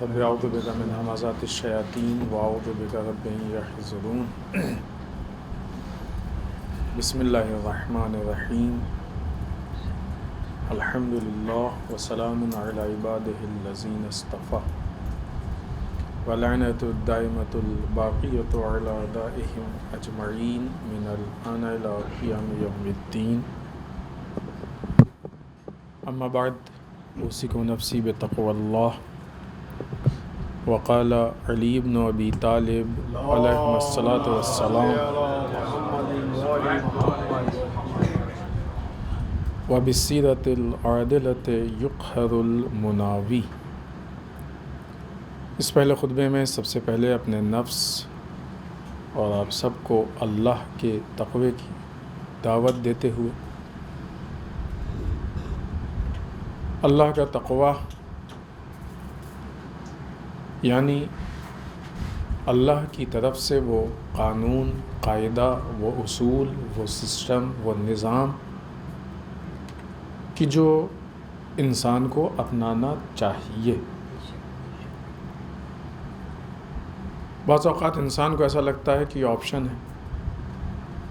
رب اعوذ بک من همزات الشیاطین واعوذ بک رب ان یحضرون بسم اللہ الرحمن الرحیم الحمد للہ وسلام علی عبادہ الذین اصطفیٰ ولعنۃ الدائمۃ الباقیۃ علی اعدائہم اجمعین من الآن الی قیام یوم الدین اما بعد اوصیکم نفسی بتقوی اللہ وقال علی بن ابی طالب علیہ الصلاۃ والسلام وبالسیرۃ العادلۃ یقہر المناوی۔ اس پہلے خطبے میں سب سے پہلے اپنے نفس اور آپ سب کو اللہ کے تقوی کی دعوت دیتے ہوئے اللہ کا تقوی یعنی اللہ کی طرف سے وہ قانون، قاعدہ، وہ اصول، وہ سسٹم، وہ نظام کہ جو انسان کو اپنانا چاہیے۔ بعض اوقات انسان کو ایسا لگتا ہے کہ یہ آپشن ہے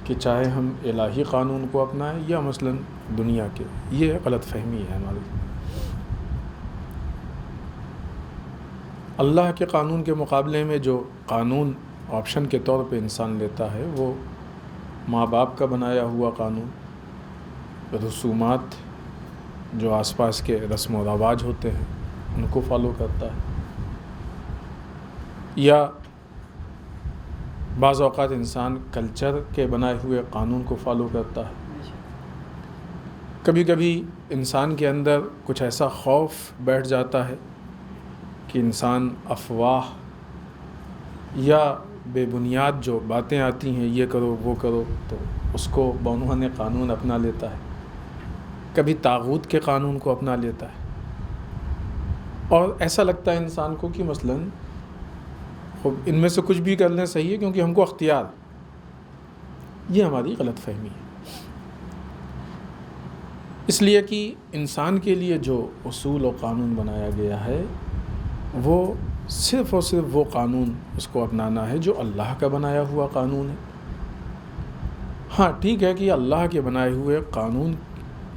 کہ چاہے ہم الہی قانون کو اپنائیں یا مثلا دنیا کے۔ یہ غلط فہمی ہے ہماری۔ اللہ کے قانون کے مقابلے میں جو قانون آپشن کے طور پہ انسان لیتا ہے وہ ماں باپ کا بنایا ہوا قانون، رسومات جو آس پاس کے رسم و رواج ہوتے ہیں ان کو فالو کرتا ہے، یا بعض اوقات انسان کلچر کے بنائے ہوئے قانون کو فالو کرتا ہے۔ کبھی کبھی انسان کے اندر کچھ ایسا خوف بیٹھ جاتا ہے کہ انسان افواہ یا بے بنیاد جو باتیں آتی ہیں یہ کرو وہ کرو تو اس کو بعنوان قانون اپنا لیتا ہے، کبھی طاغوت کے قانون کو اپنا لیتا ہے، اور ایسا لگتا ہے انسان کو کہ مثلاً ان میں سے کچھ بھی کر لیں صحیح ہے کیونکہ ہم کو اختیار۔ یہ ہماری غلط فہمی ہے، اس لیے کہ انسان کے لیے جو اصول و قانون بنایا گیا ہے وہ صرف اور صرف وہ قانون اس کو اپنانا ہے جو اللہ کا بنایا ہوا قانون ہے۔ ہاں ٹھیک ہے کہ اللہ کے بنائے ہوئے قانون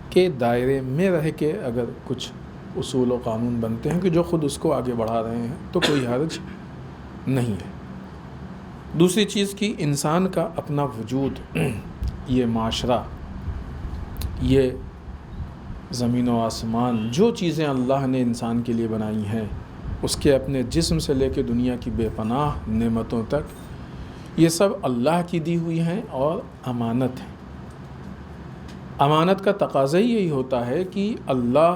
کے دائرے میں رہ کے اگر کچھ اصول و قانون بنتے ہیں کہ جو خود اس کو آگے بڑھا رہے ہیں تو کوئی حرج نہیں ہے۔ دوسری چیز کہ انسان کا اپنا وجود، یہ معاشرہ، یہ زمین و آسمان، جو چیزیں اللہ نے انسان کے لیے بنائی ہیں، اس کے اپنے جسم سے لے کے دنیا کی بے پناہ نعمتوں تک، یہ سب اللہ کی دی ہوئی ہیں اور امانت ہیں۔ امانت کا تقاضا ہی یہی ہوتا ہے کہ اللہ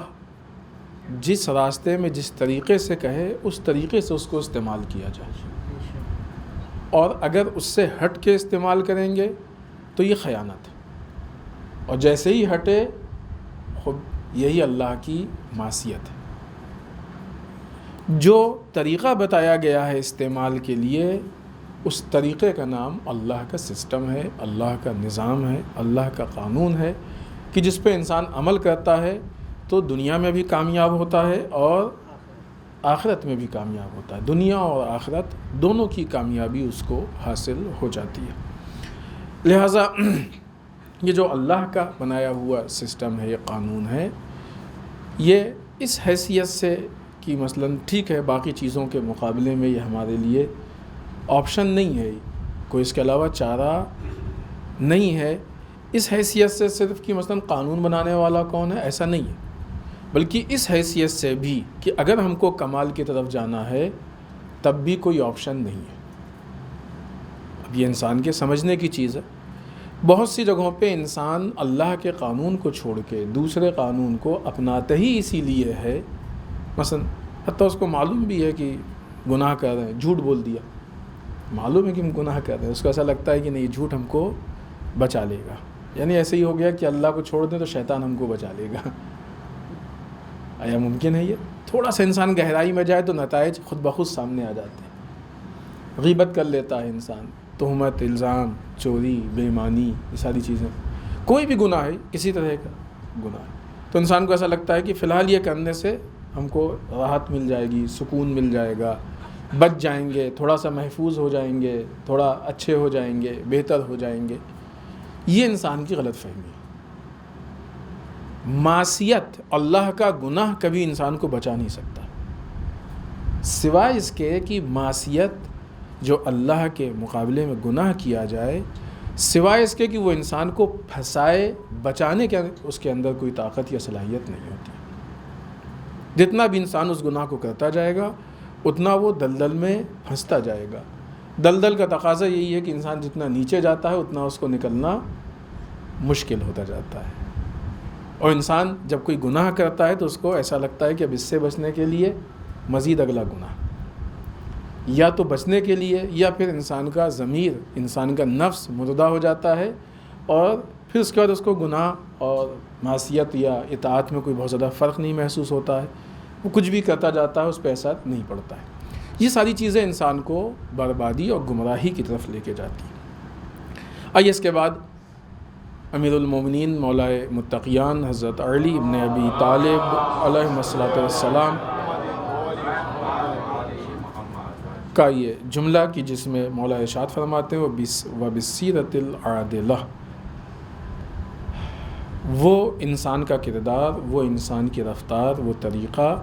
جس راستے میں جس طریقے سے کہے اس طریقے سے اس کو استعمال کیا جائے، اور اگر اس سے ہٹ کے استعمال کریں گے تو یہ خیانت ہے، اور جیسے ہی ہٹے خود یہی اللہ کی معصیت ہے۔ جو طریقہ بتایا گیا ہے استعمال کے لیے، اس طریقے کا نام اللہ کا سسٹم ہے، اللہ کا نظام ہے، اللہ کا قانون ہے کہ جس پہ انسان عمل کرتا ہے تو دنیا میں بھی کامیاب ہوتا ہے اور آخرت میں بھی کامیاب ہوتا ہے۔ دنیا اور آخرت دونوں کی کامیابی اس کو حاصل ہو جاتی ہے۔ لہٰذا یہ جو اللہ کا بنایا ہوا سسٹم ہے، یہ قانون ہے، یہ اس حیثیت سے کہ مثلاً ٹھیک ہے باقی چیزوں کے مقابلے میں یہ ہمارے لیے آپشن نہیں ہے، کوئی اس کے علاوہ چارہ نہیں ہے، اس حیثیت سے صرف کہ مثلاً قانون بنانے والا کون ہے ایسا نہیں ہے، بلکہ اس حیثیت سے بھی کہ اگر ہم کو کمال کی طرف جانا ہے تب بھی کوئی آپشن نہیں ہے۔ اب یہ انسان کے سمجھنے کی چیز ہے۔ بہت سی جگہوں پہ انسان اللہ کے قانون کو چھوڑ کے دوسرے قانون کو اپناتے ہی اسی لیے ہے، مثلا حتیٰ اس کو معلوم بھی ہے کہ گناہ کر رہے ہیں، جھوٹ بول دیا، معلوم ہے کہ ہم گناہ کر رہے ہیں، اس کو ایسا لگتا ہے کہ نہیں جھوٹ ہم کو بچا لے گا، یعنی ایسے ہی ہو گیا کہ اللہ کو چھوڑ دیں تو شیطان ہم کو بچا لے گا۔ آیا ممکن ہے یہ؟ تھوڑا سا انسان گہرائی میں جائے تو نتائج خود بخود سامنے آ جاتے ہیں۔ غیبت کر لیتا ہے انسان، تہمت، الزام، چوری، بے ایمانی، یہ ساری چیزیں، کوئی بھی گناہ ہے، کسی طرح کا گناہ ہے، تو انسان کو ایسا لگتا ہے کہ فی الحال یہ کرنے سے ہم کو راحت مل جائے گی، سکون مل جائے گا، بچ جائیں گے، تھوڑا سا محفوظ ہو جائیں گے، تھوڑا اچھے ہو جائیں گے، بہتر ہو جائیں گے. یہ انسان کی غلط فہمی ہے. معصیت، اللہ کا گناہ کبھی انسان کو بچا نہیں سکتا، سوائے اس کے کہ معصیت جو اللہ کے مقابلے میں گناہ کیا جائے، سوائے اس کے کہ وہ انسان کو پھنسائے، بچانے کے اس کے اندر کوئی طاقت یا صلاحیت نہیں ہوتی. جتنا بھی انسان اس گناہ کو کرتا جائے گا اتنا وہ دلدل میں پھنستا جائے گا. دلدل کا تقاضا یہی ہے کہ انسان جتنا نیچے جاتا ہے اتنا اس کو نکلنا مشکل ہوتا جاتا ہے. اور انسان جب کوئی گناہ کرتا ہے تو اس کو ایسا لگتا ہے کہ اب اس سے بچنے کے لیے مزید اگلا گناہ، یا تو بچنے کے لیے، یا پھر انسان کا ضمیر، انسان کا نفس مردہ ہو جاتا ہے، اور پھر اس کے بعد اس کو گناہ اور معصیت یا اطاعت میں کوئی بہت زیادہ فرق نہیں محسوس ہوتا ہے. وہ کچھ بھی کرتا جاتا ہے، اس پہ اثر نہیں پڑتا ہے. یہ ساری چیزیں انسان کو بربادی اور گمراہی کی طرف لے کے جاتی ہیں. آئیے اس کے بعد امیر المومنین مولا متقیان حضرت علی ابن ابی طالب علیہ الصلوۃ والسلام کا یہ جملہ کہ جس میں مولا ارشاد فرماتے ہیں وَبِالسِّیرَةِ الْعَادِلَةِ، وہ انسان کا کردار، وہ انسان کی رفتار، وہ طریقہ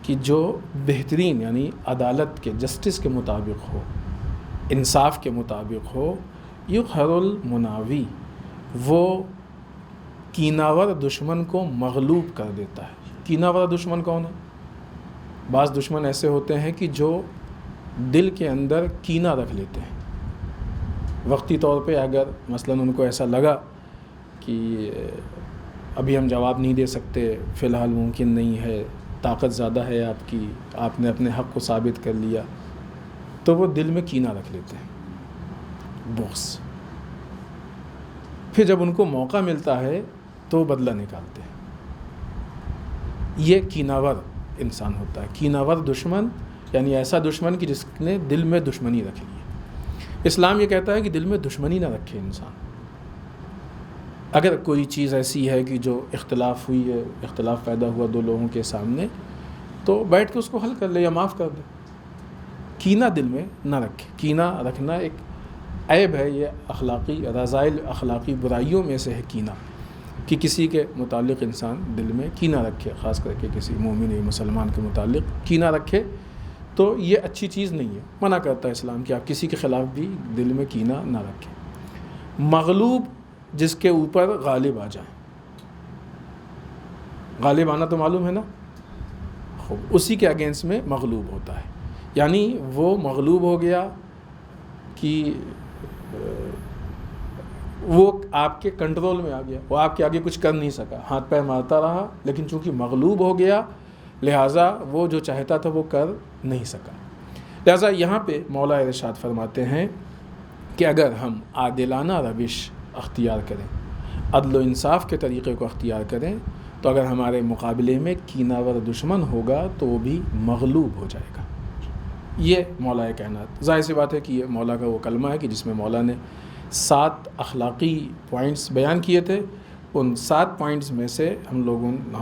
کہ جو بہترین یعنی عدالت کے، جسٹس کے مطابق ہو، انصاف کے مطابق ہو. یُقْہِرُ الْمُنَاوِی، وہ کیناور دشمن کو مغلوب کر دیتا ہے. کیناور دشمن کون ہے؟ بعض دشمن ایسے ہوتے ہیں کہ جو دل کے اندر کینہ رکھ لیتے ہیں. وقتی طور پہ اگر مثلاً ان کو ایسا لگا کہ ابھی ہم جواب نہیں دے سکتے، فی الحال ممکن نہیں ہے، طاقت زیادہ ہے آپ کی، آپ نے اپنے حق کو ثابت کر لیا، تو وہ دل میں کینہ رکھ لیتے ہیں، بغض. پھر جب ان کو موقع ملتا ہے تو بدلہ نکالتے ہیں. یہ کیناور انسان ہوتا ہے. کیناور دشمن یعنی ایسا دشمن کہ جس نے دل میں دشمنی رکھ لی ہے. اسلام یہ کہتا ہے کہ دل میں دشمنی نہ رکھے انسان. اگر کوئی چیز ایسی ہے کہ جو اختلاف ہوئی ہے، اختلاف پیدا ہوا دو لوگوں کے سامنے، تو بیٹھ کے اس کو حل کر لے یا معاف کر دے. کینہ دل میں نہ رکھے. کینہ رکھنا ایک عیب ہے، یہ اخلاقی رذائل، اخلاقی برائیوں میں سے ہے کینہ، کہ کسی کے متعلق انسان دل میں کینہ رکھے، خاص کر کے کسی مومن یا مسلمان کے متعلق کینہ رکھے، تو یہ اچھی چیز نہیں ہے. منع کرتا ہے اسلام کہ آپ کسی کے خلاف بھی دل میں کینہ نہ رکھیں. مغلوب جس کے اوپر غالب آ جائیں. غالب آنا تو معلوم ہے نا، اسی کے اگینسٹ میں مغلوب ہوتا ہے. یعنی وہ مغلوب ہو گیا کہ وہ آپ کے کنٹرول میں آ گیا، وہ آپ کے آگے کچھ کر نہیں سکا، ہاتھ پیر مارتا رہا، لیکن چونکہ مغلوب ہو گیا لہٰذا وہ جو چاہتا تھا وہ کر نہیں سکا. لہٰذا یہاں پہ مولا ارشاد فرماتے ہیں کہ اگر ہم عادلانہ روش اختیار کریں، عدل و انصاف کے طریقے کو اختیار کریں، تو اگر ہمارے مقابلے میں کیناور دشمن ہوگا تو وہ بھی مغلوب ہو جائے گا. یہ مولا کائنات. ظاہر سی بات ہے کہ یہ مولا کا وہ کلمہ ہے کہ جس میں مولا نے 7 اخلاقی پوائنٹس بیان کیے تھے. ان 7 پوائنٹس میں سے ہم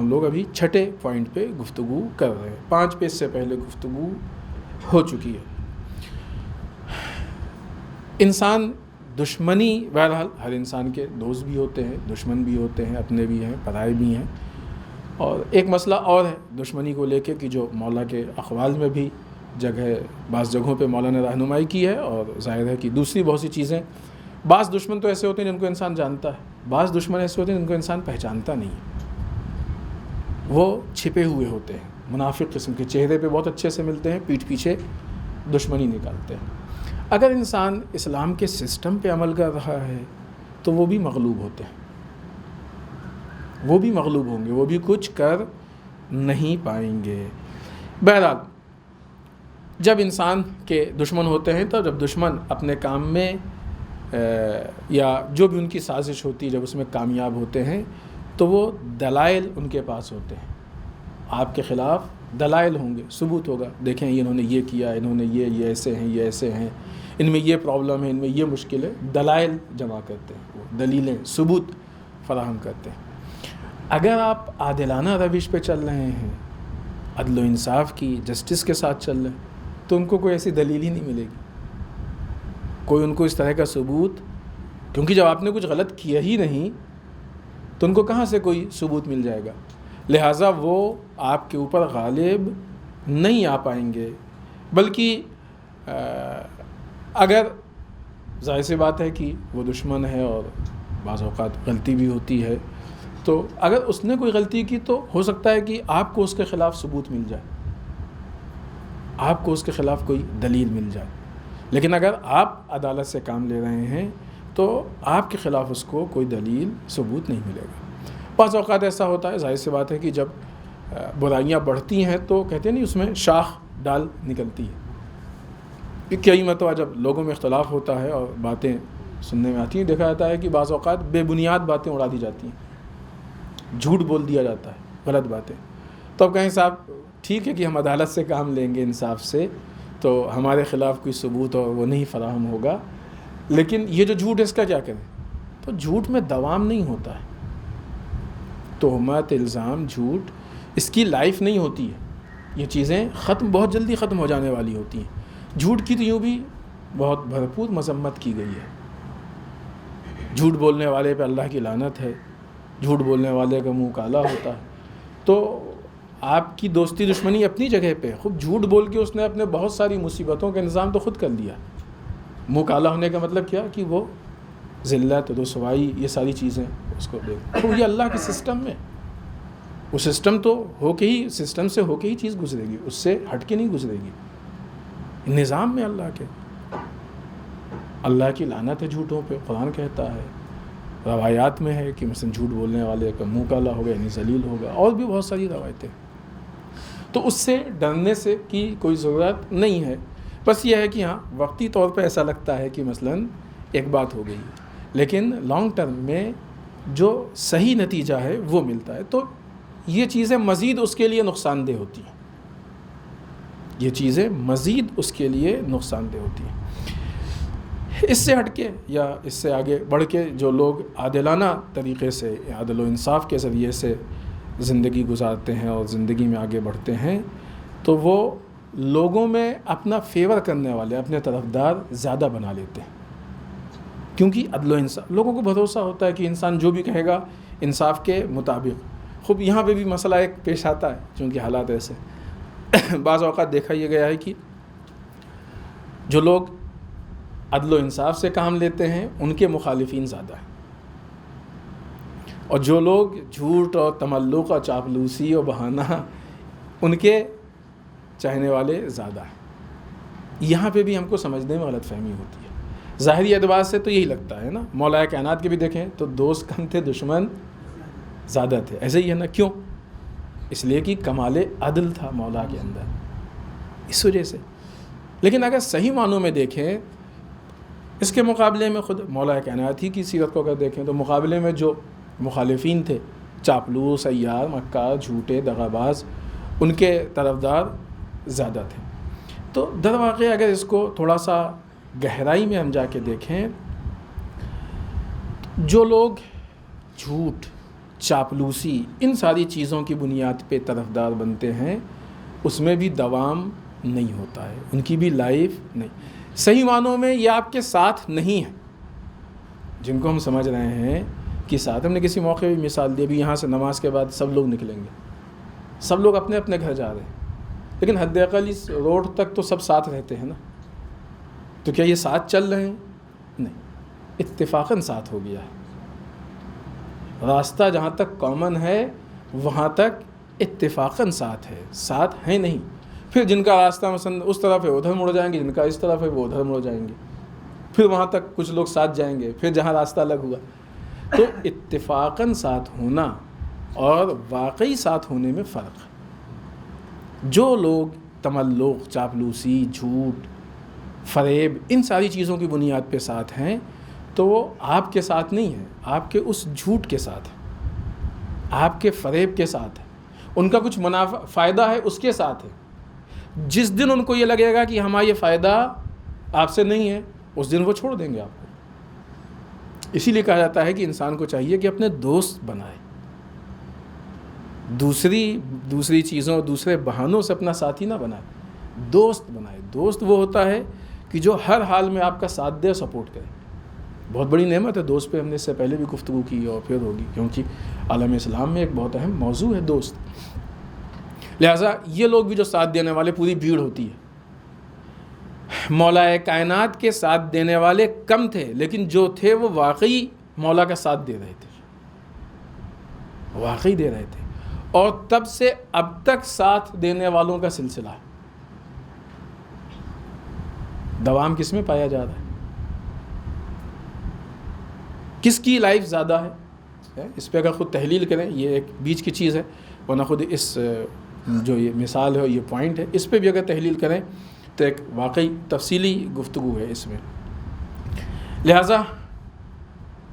لوگ ابھی 6 پوائنٹ پہ گفتگو کر رہے ہیں. 5 پہ اس سے پہلے گفتگو ہو چکی ہے. انسان دشمنی، بہرحال ہر انسان کے دوست بھی ہوتے ہیں، دشمن بھی ہوتے ہیں، اپنے بھی ہیں، پرائے بھی ہیں. اور ایک مسئلہ اور ہے دشمنی کو لے کے کہ جو مولا کے اقوال میں بھی بعض جگہوں پہ مولا نے رہنمائی کی ہے، اور ظاہر ہے کہ دوسری بہت سی چیزیں. بعض دشمن تو ایسے ہوتے ہیں جن کو انسان جانتا ہے، بعض دشمن ایسے ہوتے ہیں جن کو انسان پہچانتا نہیں ہے. وہ چھپے ہوئے ہوتے ہیں، منافق قسم کے، چہرے پہ بہت اچھے سے ملتے ہیں، پیٹھ پیچھے دشمنی نکالتے ہیں. اگر انسان اسلام کے سسٹم پہ عمل کر رہا ہے تو وہ بھی مغلوب ہوتے ہیں، وہ بھی مغلوب ہوں گے، وہ بھی کچھ کر نہیں پائیں گے. بہرحال جب انسان کے دشمن ہوتے ہیں تو جب دشمن اپنے کام میں یا جو بھی ان کی سازش ہوتی ہے جب اس میں کامیاب ہوتے ہیں تو وہ دلائل ان کے پاس ہوتے ہیں. آپ کے خلاف دلائل ہوں گے، ثبوت ہوگا، دیکھیں انہوں نے یہ کیا، انہوں نے یہ ایسے ہیں، یہ ایسے ہیں، ان میں یہ پرابلم ہے، ان میں یہ مشکل ہے. دلائل جمع کرتے ہیں، وہ دلیلیں، ثبوت فراہم کرتے ہیں. اگر آپ عادلانہ روش پہ چل رہے ہیں عدل و انصاف کی، جسٹس کے ساتھ چل رہے ہیں، تو ان کو کوئی ایسی دلیل ہی نہیں ملے گی، کوئی ان کو اس طرح کا ثبوت، کیونکہ جب آپ نے کچھ غلط کیا ہی نہیں تو ان کو کہاں سے کوئی ثبوت مل جائے گا. لہٰذا وہ آپ کے اوپر غالب نہیں آ پائیں گے. بلکہ اگر ظاہر سی بات ہے کہ وہ دشمن ہے اور بعض اوقات غلطی بھی ہوتی ہے، تو اگر اس نے کوئی غلطی کی تو ہو سکتا ہے کہ آپ کو اس کے خلاف ثبوت مل جائے، آپ کو اس کے خلاف کوئی دلیل مل جائے. لیکن اگر آپ عدالت سے کام لے رہے ہیں تو آپ کے خلاف اس کو کوئی دلیل ثبوت نہیں ملے گا. بعض اوقات ایسا ہوتا ہے، ظاہر سی بات ہے کہ جب برائیاں بڑھتی ہیں تو کہتے ہیں نہیں اس میں شاخ ڈال نکلتی ہے. کئی مرتبہ جب لوگوں میں اختلاف ہوتا ہے اور باتیں سننے میں آتی ہیں، دیکھا جاتا ہے کہ بعض اوقات بے بنیاد باتیں اڑا دی جاتی ہیں، جھوٹ بول دیا جاتا ہے، غلط باتیں. تو اب کہیں صاحب ٹھیک ہے کہ ہم عدالت سے کام لیں گے، انصاف سے، تو ہمارے خلاف کوئی ثبوت اور وہ نہیں فراہم ہوگا، لیکن یہ جو جھوٹ ہے اس کا کیا کریں؟ تو جھوٹ میں دوام نہیں ہوتا ہے. تہمت، الزام، جھوٹ، اس کی لائف نہیں ہوتی ہے. یہ چیزیں بہت جلدی ختم ہو جانے والی ہوتی ہیں. جھوٹ کی تو یوں بھی بہت بھرپور مذمت کی گئی ہے. جھوٹ بولنے والے پہ اللہ کی لعنت ہے، جھوٹ بولنے والے کا منہ کالا ہوتا ہے. تو آپ کی دوستی دشمنی اپنی جگہ پہ، خود جھوٹ بول کے اس نے اپنے بہت ساری مصیبتوں کا انتظام تو خود کر لیا. منہ کالا ہونے کا مطلب کیا کہ وہ ذلت، رسوائی، یہ ساری چیزیں اس کو دیکھ. تو یہ اللہ کے سسٹم میں، وہ سسٹم تو سسٹم سے ہو کے ہی چیز گزرے گی، اس سے ہٹ کے نہیں گزرے گی. نظام میں اللہ کے، اللہ کی لعنت ہے جھوٹوں پہ. قرآن کہتا ہے، روایات میں ہے کہ مثلا جھوٹ بولنے والے کا منہ کالا ہوگا یعنی ذلیل ہوگا، اور بھی بہت ساری روایتیں. تو اس سے ڈرنے سے کی کوئی ضرورت نہیں ہے. بس یہ ہے کہ ہاں وقتی طور پہ ایسا لگتا ہے کہ مثلا ایک بات ہو گئی، لیکن لانگ ٹرم میں جو صحیح نتیجہ ہے وہ ملتا ہے. تو یہ چیزیں مزید اس کے لیے نقصان دہ ہوتی ہیں، یہ چیزیں مزید اس کے لیے نقصان دہ ہوتی ہیں. اس سے ہٹ کے یا اس سے آگے بڑھ کے جو لوگ عادلانہ طریقے سے، عدل و انصاف کے ذریعے سے زندگی گزارتے ہیں اور زندگی میں آگے بڑھتے ہیں، تو وہ لوگوں میں اپنا فیور کرنے والے، اپنے طرفدار زیادہ بنا لیتے ہیں. کیونکہ عدل و انصاف، لوگوں کو بھروسہ ہوتا ہے کہ انسان جو بھی کہے گا انصاف کے مطابق. خوب یہاں پہ بھی مسئلہ ایک پیش آتا ہے، چونکہ حالات ایسے بعض اوقات دیکھا یہ گیا ہے کہ جو لوگ عدل و انصاف سے کام لیتے ہیں ان کے مخالفین زیادہ ہیں، اور جو لوگ جھوٹ اور تملق اور چاپلوسی اور بہانہ، ان کے چاہنے والے زیادہ ہیں. یہاں پہ بھی ہم کو سمجھنے میں غلط فہمی ہوتی ہے. ظاہری اعتبار سے تو یہی لگتا ہے نا، مولا کائنات کے بھی دیکھیں تو دوست کم تھے، دشمن زیادہ تھے. ایسے ہی ہے نا. کیوں؟ اس لیے کہ کمال عدل تھا مولا کے اندر، اس وجہ سے. لیکن اگر صحیح معنوں میں دیکھیں، اس کے مقابلے میں خود مولا کائنات ہی کی سیرت کو اگر دیکھیں تو مقابلے میں جو مخالفین تھے، چاپلوس، عیار، مکار، جھوٹے، دغاباز، ان کے طرفدار زیادہ تھے. تو در واقع اگر اس کو تھوڑا سا گہرائی میں ہم جا کے دیکھیں، جو لوگ جھوٹ، چاپلوسی، ان ساری چیزوں کی بنیاد پہ طرفدار بنتے ہیں، اس میں بھی دوام نہیں ہوتا ہے، ان کی بھی لائف نہیں. صحیح معنوں میں یہ آپ کے ساتھ نہیں ہے. جن کو ہم سمجھ رہے ہیں کہ ساتھ، ہم نے کسی موقع بھی مثال دی، ابھی یہاں سے نماز کے بعد سب لوگ نکلیں گے، سب لوگ اپنے اپنے گھر جا رہے ہیں، لیکن حد اقل اس روڈ تک تو سب ساتھ رہتے ہیں نا. تو کیا یہ ساتھ چل رہے ہیں؟ نہیں، اتفاقاً ساتھ ہو گیا ہے. راستہ جہاں تک کامن ہے وہاں تک اتفاقاً ساتھ ہے، ساتھ ہیں نہیں. پھر جن کا راستہ مثلا اس طرف ہے ادھر مڑ جائیں گے، جن کا اس طرف ہے وہ ادھر مڑ جائیں گے، پھر وہاں تک کچھ لوگ ساتھ جائیں گے، پھر جہاں راستہ الگ ہوا. تو اتفاقاً ساتھ ہونا اور واقعی ساتھ ہونے میں فرق ہے. جو لوگ تملق، چاپلوسی، جھوٹ، فریب، ان ساری چیزوں کی بنیاد پہ ساتھ ہیں، تو وہ آپ کے ساتھ نہیں ہیں، آپ کے اس جھوٹ کے ساتھ ہیں، آپ کے فریب کے ساتھ ہے، ان کا کچھ منافع فائدہ ہے اس کے ساتھ ہے. جس دن ان کو یہ لگے گا کہ ہمارا یہ فائدہ آپ سے نہیں ہے، اس دن وہ چھوڑ دیں گے آپ کو. اسی لیے کہا جاتا ہے کہ انسان کو چاہیے کہ اپنے دوست بنائے. دوسری چیزوں دوسرے بہانوں سے اپنا ساتھی نہ بنائے، دوست بنائے۔ دوست وہ ہوتا ہے کہ جو ہر حال میں آپ کا ساتھ دے، سپورٹ کرے۔ بہت بڑی نعمت ہے دوست پہ، ہم نے اس سے پہلے بھی گفتگو کی اور پھر ہوگی، کیونکہ عالم اسلام میں ایک بہت اہم موضوع ہے دوست۔ لہٰذا یہ لوگ بھی جو ساتھ دینے والے پوری بھیڑ ہوتی ہے۔ مولا کائنات کے ساتھ دینے والے کم تھے، لیکن جو تھے وہ واقعی مولا کا ساتھ دے رہے تھے، واقعی دے رہے تھے، اور تب سے اب تک ساتھ دینے والوں کا سلسلہ ہے۔ دوام کس میں پایا جا رہا ہے؟ کس کی لائف زیادہ ہے؟ اس پہ اگر خود تحلیل کریں، یہ ایک بیچ کی چیز ہے، ورنہ خود اس جو یہ مثال ہے، یہ پوائنٹ ہے، اس پہ بھی اگر تحلیل کریں تو ایک واقعی تفصیلی گفتگو ہے اس میں۔ لہٰذا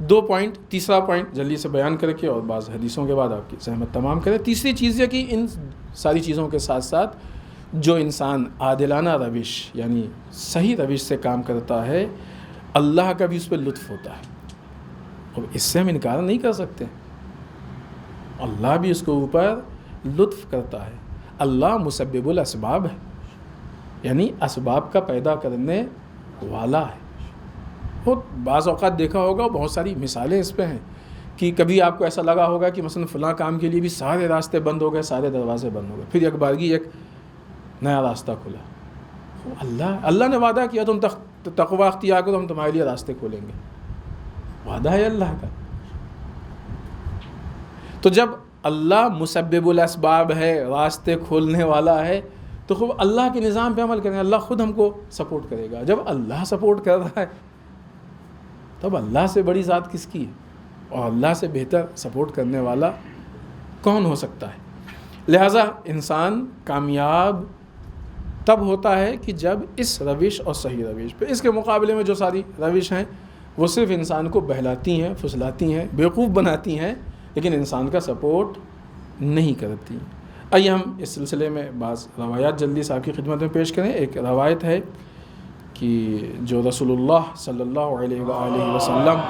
2 پوائنٹ، تیسرا پوائنٹ جلدی سے بیان کر کے اور بعض حدیثوں کے بعد آپ کی زحمت تمام کریں۔ تیسری چیز یہ کہ ان ساری چیزوں کے ساتھ ساتھ جو انسان عادلانہ روش یعنی صحیح روش سے کام کرتا ہے، اللہ کا بھی اس پہ لطف ہوتا ہے، اور اس سے ہم انکار نہیں کر سکتے۔ اللہ بھی اس کے اوپر لطف کرتا ہے۔ اللہ مسبب الاسباب ہے، یعنی اسباب کا پیدا کرنے والا ہے۔ بہت بعض اوقات دیکھا ہوگا، بہت ساری مثالیں اس پہ ہیں کہ کبھی آپ کو ایسا لگا ہوگا کہ مثلا فلاں کام کے لیے بھی سارے راستے بند ہو گئے، سارے دروازے بند ہو گئے، پھر ایک بارگی ایک نیا راستہ کھلا۔ اللہ نے وعدہ کیا تم تقوی اختیار کرو، ہم تمہارے لیے راستے کھولیں گے، وعدہ ہے اللہ کا۔ تو جب اللہ مسبب الاسباب ہے، راستے کھولنے والا ہے، تو خوب اللہ کے نظام پہ عمل کریں، اللہ خود ہم کو سپورٹ کرے گا۔ جب اللہ سپورٹ کر رہا ہے تب اللہ سے بڑی ذات کس کی ہے، اور اللہ سے بہتر سپورٹ کرنے والا کون ہو سکتا ہے؟ لہٰذا انسان کامیاب تب ہوتا ہے کہ جب اس روش اور صحیح روش پہ، اس کے مقابلے میں جو ساری روش ہیں وہ صرف انسان کو بہلاتی ہیں، پھسلاتی ہیں، بیوقوف بناتی ہیں، لیکن انسان کا سپورٹ نہیں کرتی۔ آئیے ہم اس سلسلے میں بعض روایات جلدی سے آپ کی خدمت میں پیش کریں۔ ایک روایت ہے کہ جو رسول اللہ صلی اللہ علیہ وآلہ وسلم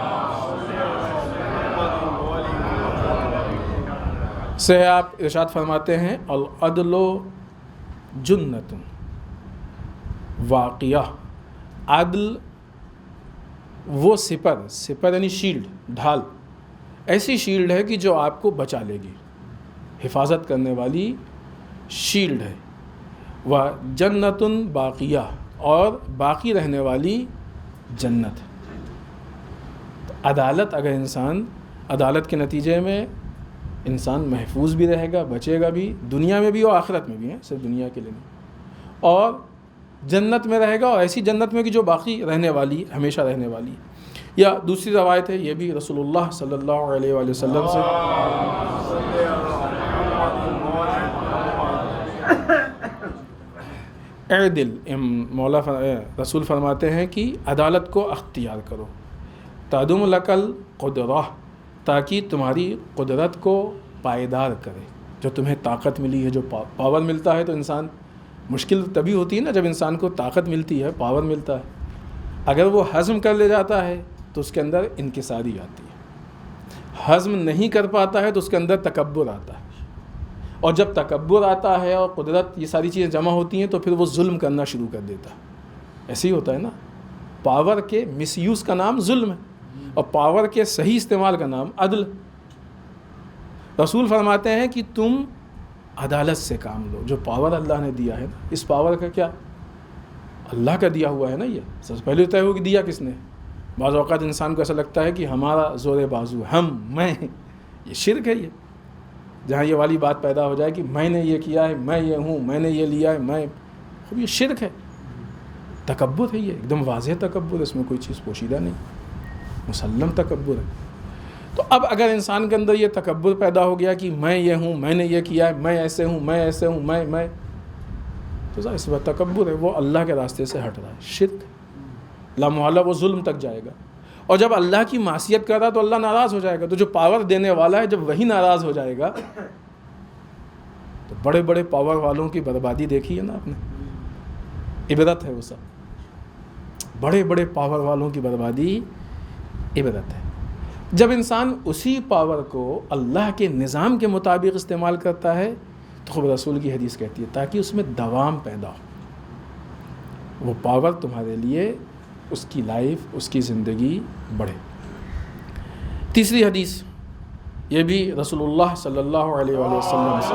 سے آپ ارشاد فرماتے ہیں، العدل جنت، واقعہ عدل وہ سپر یعنی شیلڈ، ڈھال، ایسی شیلڈ ہے کہ جو آپ کو بچا لے گی، حفاظت کرنے والی شیلڈ ہے۔ وہ جنت باقیہ، اور باقی رہنے والی جنت۔ عدالت، اگر انسان عدالت کے نتیجے میں انسان محفوظ بھی رہے گا، بچے گا بھی، دنیا میں بھی اور آخرت میں بھی ہے، صرف دنیا کے لیے نہیں، اور جنت میں رہے گا، اور ایسی جنت میں کہ جو باقی رہنے والی، ہمیشہ رہنے والی۔ یا دوسری روایت ہے، یہ بھی رسول اللہ صلی اللہ علیہ وآلہ وسلم سے، اعدل، مولا رسول فرماتے ہیں کہ عدالت کو اختیار کرو، تدم لک القدرہ، تاکہ تمہاری قدرت کو پائیدار کرے۔ جو تمہیں طاقت ملی ہے، جو پاور ملتا ہے، تو انسان مشکل تبھی ہوتی ہے نا جب انسان کو طاقت ملتی ہے، پاور ملتا ہے۔ اگر وہ ہضم کر لے جاتا ہے تو اس کے اندر انکساری آتی ہے، ہضم نہیں کر پاتا ہے تو اس کے اندر تکبر آتا ہے، اور جب تکبر آتا ہے اور قدرت، یہ ساری چیزیں جمع ہوتی ہیں، تو پھر وہ ظلم کرنا شروع کر دیتا ہے۔ ایسے ہی ہوتا ہے نا، پاور کے مس یوز کا نام ظلم ہے، اور پاور کے صحیح استعمال کا نام عدل۔ رسول فرماتے ہیں کہ تم عدالت سے کام لو۔ جو پاور اللہ نے دیا ہے نا، اس پاور کا کیا، اللہ کا دیا ہوا ہے نا، یہ سب سے پہلے طے ہو کہ دیا کس نے۔ بعض اوقات انسان کو ایسا لگتا ہے کہ ہمارا زور بازو، میں، یہ شرک ہے۔ یہ جہاں یہ والی بات پیدا ہو جائے کہ میں نے یہ کیا ہے، میں یہ ہوں، میں نے یہ لیا ہے، میں، خب یہ شرک ہے، تکبر ہے، یہ ایک دم واضح تکبر، اس میں کوئی چیز پوشیدہ نہیں، مسلم تکبر ہے۔ تو اب اگر انسان کے اندر یہ تکبر پیدا ہو گیا کہ میں یہ ہوں، میں نے یہ کیا ہے، میں ایسے ہوں، میں ایسے ہوں، میں، تو اس وقت تکبر ہے، وہ اللہ کے راستے سے ہٹ رہا ہے، شرک، لامحالہ وہ ظلم تک جائے گا۔ اور جب اللہ کی معصیت کر رہا تو اللہ ناراض ہو جائے گا۔ تو جو پاور دینے والا ہے جب وہی ناراض ہو جائے گا، تو بڑے بڑے پاور والوں کی بربادی دیکھی ہے نا آپ نے، عبرت ہے وہ سب، بڑے بڑے پاور والوں کی بربادی عبرت ہے۔ جب انسان اسی پاور کو اللہ کے نظام کے مطابق استعمال کرتا ہے تو خود رسول کی حدیث کہتی ہے تاکہ اس میں دوام پیدا ہو، وہ پاور تمہارے لیے اس کی لائف، اس کی زندگی بڑھے۔ تیسری حدیث یہ بھی رسول اللہ صلی اللہ علیہ وآلہ وسلم سے،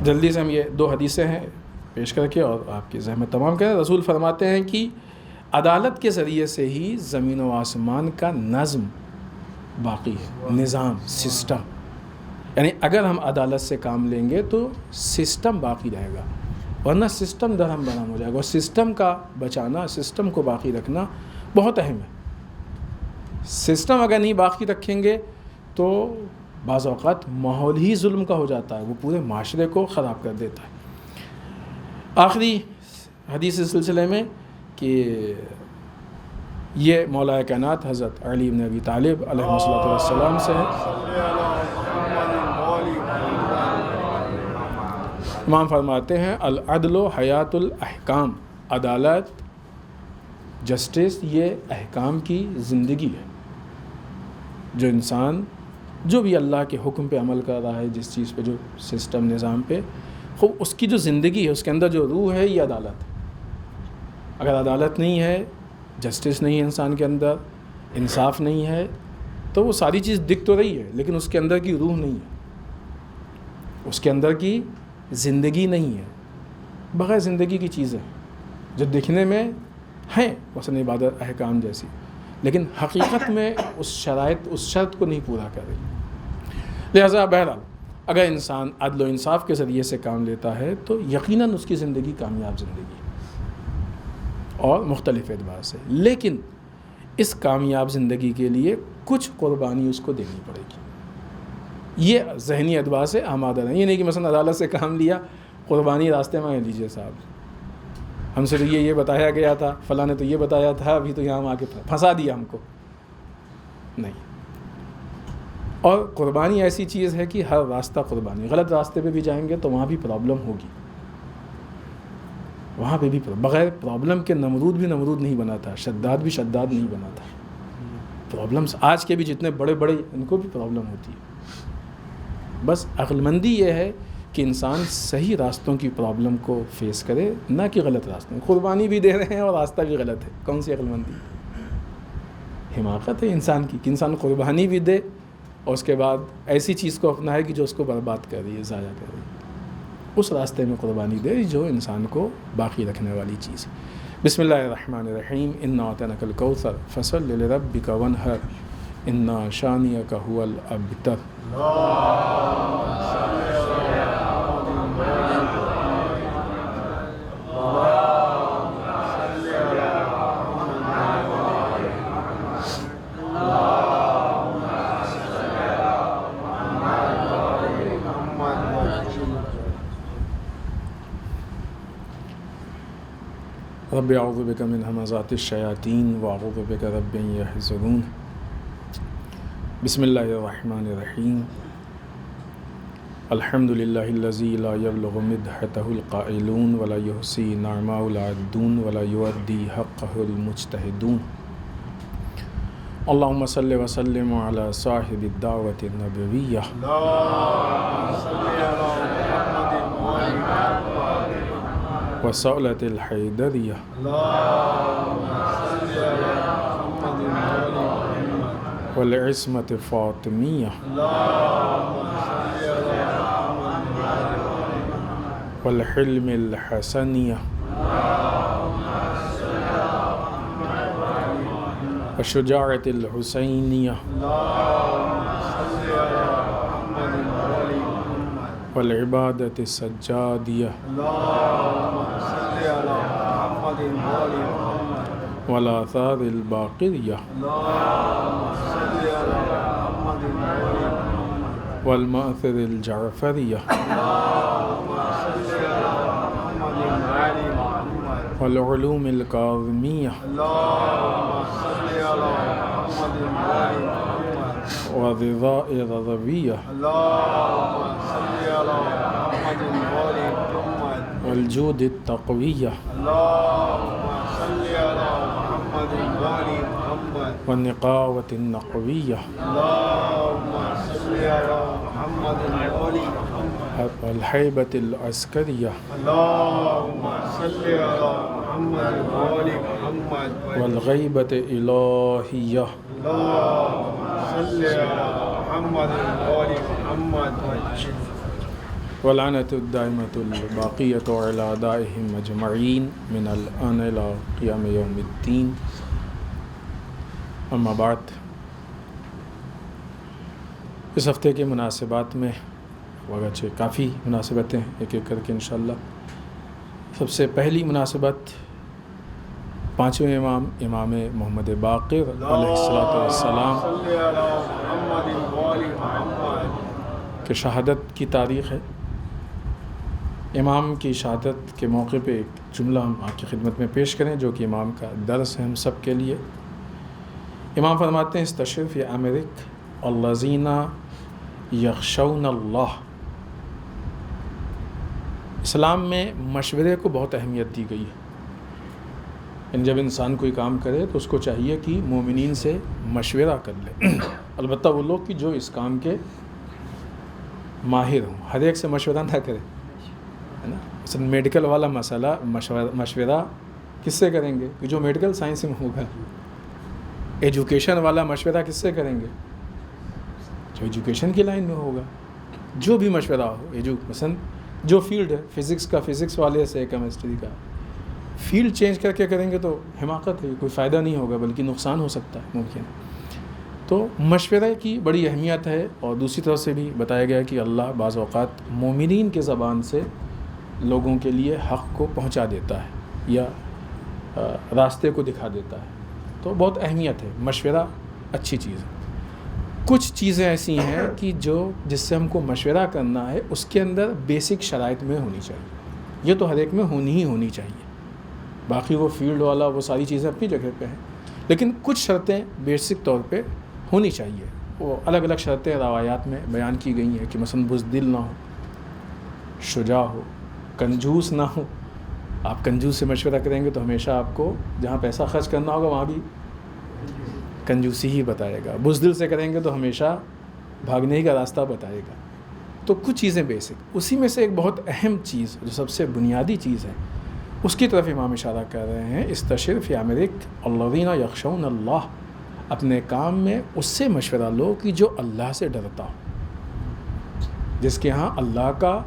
جلدی سے ہم یہ 2 حدیثیں ہیں پیش کر کے اور آپ کی ذہن میں تمام کریں۔ رسول فرماتے ہیں کہ عدالت کے ذریعے سے ہی زمین و آسمان کا نظم باقی ہے، نظام، سسٹم، یعنی اگر ہم عدالت سے کام لیں گے تو سسٹم باقی رہے گا، ورنہ سسٹم درہم برہم ہو جائے گا، اور سسٹم کا بچانا، سسٹم کو باقی رکھنا بہت اہم ہے۔ سسٹم اگر نہیں باقی رکھیں گے تو بعض اوقات ماحول ہی ظلم کا ہو جاتا ہے، وہ پورے معاشرے کو خراب کر دیتا ہے۔ آخری حدیث اس سلسلے میں کہ یہ مولا کائنات حضرت علی بن ابی طالب علیہ السلام سے ہے۔ امام فرماتے ہیں العدل و حیات الاحکام، عدالت، جسٹس یہ احکام کی زندگی ہے۔ جو انسان جو بھی اللہ کے حکم پہ عمل کر رہا ہے، جس چیز پہ، جو سسٹم نظام پہ، خوب اس کی جو زندگی ہے، اس کے اندر جو روح ہے، یہ عدالت ہے۔ اگر عدالت نہیں ہے، جسٹس نہیں ہے انسان کے اندر، انصاف نہیں ہے، تو وہ ساری چیز دکھ تو رہی ہے لیکن اس کے اندر کی روح نہیں ہے، اس کے اندر کی زندگی نہیں ہے۔ بغیر زندگی کی چیزیں جو دکھنے میں ہیں مثلاً عبادت، احکام جیسی، لیکن حقیقت میں اس شرط کو نہیں پورا کر رہی۔ لہذا بہرحال اگر انسان عدل و انصاف کے ذریعے سے کام لیتا ہے تو یقیناً اس کی زندگی کامیاب زندگی ہے اور مختلف اعتبار سے، لیکن اس کامیاب زندگی کے لیے کچھ قربانی اس کو دینی پڑے گی۔ یہ ذہنی اعتبار سے آمادہ رہیں، یہ نہیں کہ مثلا عدالت سے کام لیا، قربانی راستے میں لیجیے صاحب، ہم سے تو یہ بتایا گیا تھا، فلاں نے تو یہ بتایا تھا، ابھی تو یہاں آ کے پھنسا دیا ہم کو، نہیں۔ اور قربانی ایسی چیز ہے کہ ہر راستہ قربانی، غلط راستے پہ بھی جائیں گے تو وہاں بھی پرابلم ہوگی، وہاں پہ بھی بغیر پرابلم کے نمرود بھی نمرود نہیں بنا تھا، شداد بھی شداد نہیں بنا تھا۔ پرابلمس آج کے بھی جتنے بڑے بڑے، ان کو بھی پرابلم ہوتی ہے۔ بس عقل مندی یہ ہے کہ انسان صحیح راستوں کی پرابلم کو فیس کرے، نہ کہ غلط راستوں۔ قربانی بھی دے رہے ہیں اور راستہ بھی غلط ہے، کون سی عقل مندی؟ حماقت ہے انسان کی کہ انسان قربانی بھی دے اور اس کے بعد ایسی چیز کو اپنائے کہ جو اس کو برباد کر رہی ہے، ضائع کر رہی ہے۔ اس راستے میں قربانی دے جو انسان کو باقی رکھنے والی چیز۔ بسم اللہ الرحمن الرحیم، انا اعطیناک الکوثر فصل لربک وانحر انا شانئک ھو الابتر۔ رب اعوذ بک من ہمزات الشیاطین واعوذ بک رب ان یحضرون۔ بسم اللہ الرحمن الرحیم، الحمد للہ الذی لا یبلغ مدحتہ القائلون ولا یحصی نعماء العادون ولا یؤدی حقہ المجتہدون۔ اللہم صلی وسلم علی صاحب الدعوۃ النبویہ وصولة الحیدریہ والعصمة فاطمیہ والحلم الحسنیہ والشجاعة الحسینیہ والعبادة السجادیہ والآثار الباقیہ والمأثر الجعفریہ والعلوم الکاظمیہ والرضاء الرضویہ والجود التقویہ محمد وآل محمد والنقاوة النقوية اللهم صل على محمد وآل محمد والهيبة العسكرية اللهم صل على محمد وآل محمد والغيبة الإلهية اللهم صل على محمد وآل محمد واللعنة الدائمة الباقية على أعدائهم أجمعين من الآن إلى قيام يوم الدين اما بعد. اس ہفتے کے مناسبات میں اگرچہ کافی مناسبتیں ایک ایک کر کے انشاءاللہ. سب سے پہلی مناسبت پانچویں امام امام محمد باقر علیہ السلام کے شہادت کی تاریخ ہے. امام کی شہادت کے موقع پہ ایک جملہ ہم آپ کی خدمت میں پیش کریں جو کہ امام کا درس ہے ہم سب کے لیے. امام فرماتے ہیں استشر فی امرک الذین یخشون اللہ. اسلام میں مشورے کو بہت اہمیت دی گئی ہے. یعنی جب انسان کوئی کام کرے تو اس کو چاہیے کہ مومنین سے مشورہ کر لے. البتہ وہ لوگ کہ جو اس کام کے ماہر ہوں. ہر ایک سے مشورہ نہ کرے ہے نا. مثلا میڈیکل والا مسئلہ مشورہ کس سے کریں گے؟ کہ جو میڈیکل سائنس میں ہوگا. ایجوکیشن والا مشورہ کس سے کریں گے؟ جو ایجوکیشن کی لائن میں ہوگا. جو بھی مشورہ ہو مثلا جو فیلڈ ہے فزکس کا فزکس والے سے, کیمسٹری کا, فیلڈ چینج کر کے کریں گے تو حماقت ہے, کوئی فائدہ نہیں ہوگا بلکہ نقصان ہو سکتا ہے ممکن. تو مشورے کی بڑی اہمیت ہے. اور دوسری طرف سے بھی بتایا گیا کہ اللہ بعض اوقات مومنین کے زبان سے لوگوں کے لیے حق کو پہنچا دیتا ہے یا راستے کو دکھا دیتا ہے. تو بہت اہمیت ہے. مشورہ اچھی چیز ہے. کچھ چیزیں ایسی ہیں کہ جس سے ہم کو مشورہ کرنا ہے اس کے اندر بیسک شرائط میں ہونی چاہیے. یہ تو ہر ایک میں ہونی چاہیے. باقی وہ فیلڈ والا وہ ساری چیزیں اپنی جگہ پہ ہیں, لیکن کچھ شرطیں بیسک طور پہ ہونی چاہیے. وہ الگ الگ شرطیں روایات میں بیان کی گئی ہیں کہ مثلا بزدل نہ ہو, شجاع ہو, کنجوس نہ ہو. آپ کنجوس سے مشورہ کریں گے تو ہمیشہ آپ کو جہاں پیسہ خرچ کرنا ہوگا وہاں بھی کنجوسی ہی بتائے گا. بزدل سے کریں گے تو ہمیشہ بھاگنے ہی کا راستہ بتائے گا. تو کچھ چیزیں بیسک. اسی میں سے ایک بہت اہم چیز جو سب سے بنیادی چیز ہے اس کی طرف امام اشارہ کر رہے ہیں. استشر فی امرک الذین یخشون اللہ. اپنے کام میں اس سے مشورہ لو کہ جو اللہ سے ڈرتا ہو, جس کے ہاں اللہ کا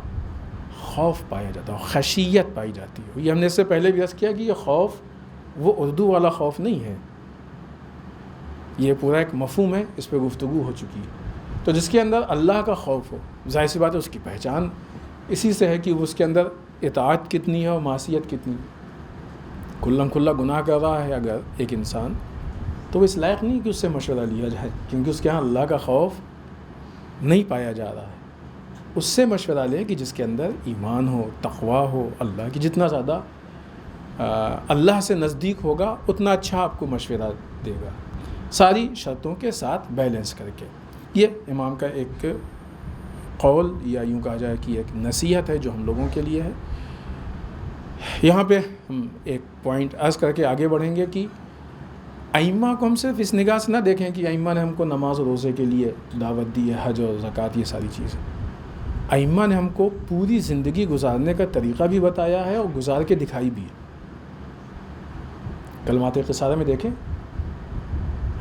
خوف پایا جاتا ہو, خشیت پائی جاتی ہو. یہ ہم نے اس سے پہلے بھی عرض کیا کہ یہ خوف وہ اردو والا خوف نہیں ہے, یہ پورا ایک مفہوم ہے, اس پہ گفتگو ہو چکی ہے. تو جس کے اندر اللہ کا خوف ہو, ظاہر سی بات ہے اس کی پہچان اسی سے ہے کہ اس کے اندر اطاعت کتنی ہے اور معصیت کتنی. کھلا کھلا گناہ کر رہا ہے اگر ایک انسان تو وہ اس لائق نہیں کہ اس سے مشورہ لیا جائے, کیونکہ اس کے ہاں اللہ کا خوف نہیں پایا جا رہا ہے. اس سے مشورہ لیں کہ جس کے اندر ایمان ہو, تقویٰ ہو, اللہ کی جتنا زیادہ اللہ سے نزدیک ہوگا اتنا اچھا آپ کو مشورہ دے گا, ساری شرطوں کے ساتھ بیلنس کر کے. یہ امام کا ایک قول یا یوں کہا جائے کہ ایک نصیحت ہے جو ہم لوگوں کے لیے ہے. یہاں پہ ہم ایک پوائنٹ عرض کر کے آگے بڑھیں گے کہ ائمہ کو ہم صرف اس نگاہ سے نہ دیکھیں کہ ائمہ نے ہم کو نماز و روزے کے لیے دعوت دی ہے, حج اور زکوٰۃ, یہ ساری چیزیں. ائمہ نے ہم کو پوری زندگی گزارنے کا طریقہ بھی بتایا ہے اور گزار کے دکھائی بھی ہے. کلمات قصارہ میں دیکھیں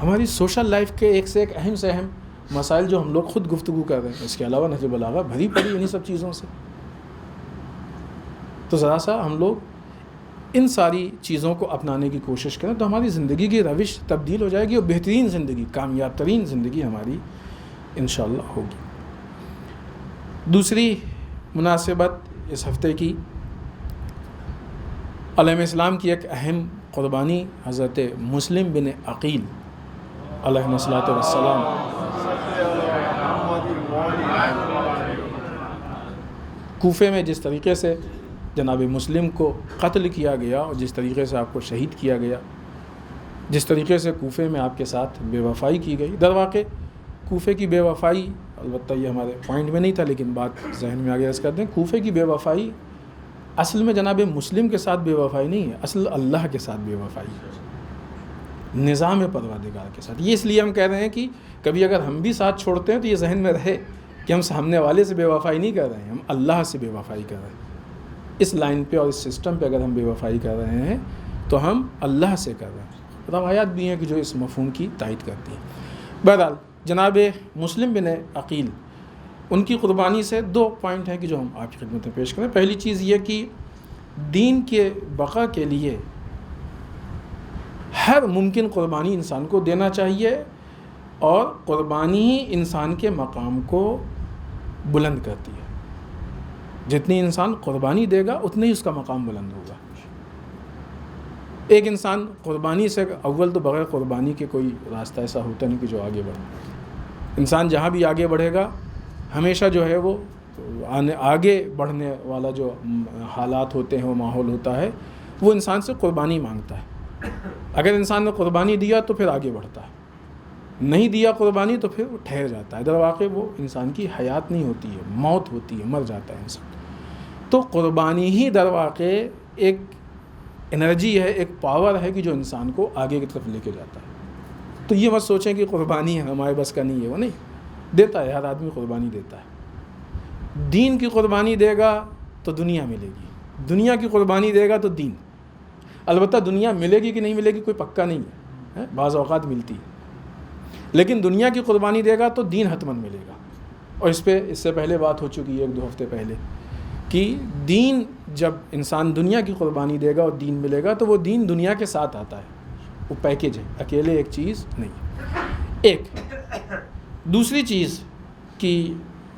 ہماری سوشل لائف کے ایک سے ایک اہم سے اہم مسائل جو ہم لوگ خود گفتگو کر رہے ہیں. اس کے علاوہ نہج البلاغہ بھری پڑی انہی سب چیزوں سے. تو ذرا سا ہم لوگ ان ساری چیزوں کو اپنانے کی کوشش کریں تو ہماری زندگی کی روش تبدیل ہو جائے گی اور بہترین زندگی, کامیاب ترین زندگی ہماری انشاءاللہ ہوگی. دوسری مناسبت اس ہفتے کی علیہ السلام کی ایک اہم قربانی حضرت مسلم بن عقیل علیہ الصلوۃ والسلام کوفے میں جس طریقے سے جناب مسلم کو قتل کیا گیا اور جس طریقے سے آپ کو شہید کیا گیا, جس طریقے سے کوفے میں آپ کے ساتھ بے وفائی کی گئی. در واقع کوفے کی بے وفائی, البتہ یہ ہمارے پوائنٹ میں نہیں تھا لیکن بات ذہن میں آگے عرض کرتے ہیں, کوفے کی بے وفائی اصل میں جناب مسلم کے ساتھ بے وفائی نہیں ہے, اصل اللہ کے ساتھ بے وفائی ہے. نظام پروردگار کے ساتھ. یہ اس لیے ہم کہہ رہے ہیں کہ کبھی اگر ہم بھی ساتھ چھوڑتے ہیں تو یہ ذہن میں رہے کہ ہم سامنے والے سے بے وفائی نہیں کر رہے ہیں, ہم اللہ سے بے وفائی کر رہے ہیں. اس لائن پہ اور اس سسٹم پہ اگر ہم بے وفائی کر رہے ہیں تو ہم اللہ سے کر رہے ہیں. روایات بھی ہیں کہ جو اس مفہوم کی تائید کرتی ہیں. بہرحال جناب مسلم بن عقیل ان کی قربانی سے 2 پوائنٹ ہیں کہ جو ہم آپ کی خدمت میں پیش کریں. پہلی چیز یہ کہ دین کے بقا کے لیے ہر ممکن قربانی انسان کو دینا چاہیے, اور قربانی ہی انسان کے مقام کو بلند کرتی ہے. جتنی انسان قربانی دے گا اتنا ہی اس کا مقام بلند ہوگا. ایک انسان قربانی سے, اول تو بغیر قربانی کے کوئی راستہ ایسا ہوتا نہیں کہ جو آگے بڑھے. انسان جہاں بھی آگے بڑھے گا ہمیشہ جو ہے وہ آگے بڑھنے والا جو حالات ہوتے ہیں, وہ ماحول ہوتا ہے, وہ انسان سے قربانی مانگتا ہے. اگر انسان نے قربانی دیا تو پھر آگے بڑھتا ہے, نہیں دیا قربانی تو پھر وہ ٹھہر جاتا ہے. در واقع وہ انسان کی حیات نہیں ہوتی ہے, موت ہوتی ہے, مر جاتا ہے انسان. تو قربانی ہی در واقع ایک انرجی ہے, ایک پاور ہے کہ جو انسان کو آگے کی طرف لے کے جاتا ہے. تو یہ مت سوچیں کہ قربانی ہے ہمارے بس کا نہیں ہے, وہ نہیں دیتا ہے. ہر آدمی قربانی دیتا ہے. دین کی قربانی دے گا تو دنیا ملے گی, دنیا کی قربانی دے گا تو دین. البتہ دنیا ملے گی کہ نہیں ملے گی کوئی پکا نہیں ہے, بعض اوقات ملتی ہے, لیکن دنیا کی قربانی دے گا تو دین حتماً ملے گا. اور اس سے پہلے بات ہو چکی ہے 1-2 ہفتے پہلے کہ دین, جب انسان دنیا کی قربانی دے گا اور دین ملے گا تو وہ دین دنیا کے ساتھ آتا ہے, وہ پیکیج ہے, اکیلے ایک چیز نہیں. ایک دوسری چیز کہ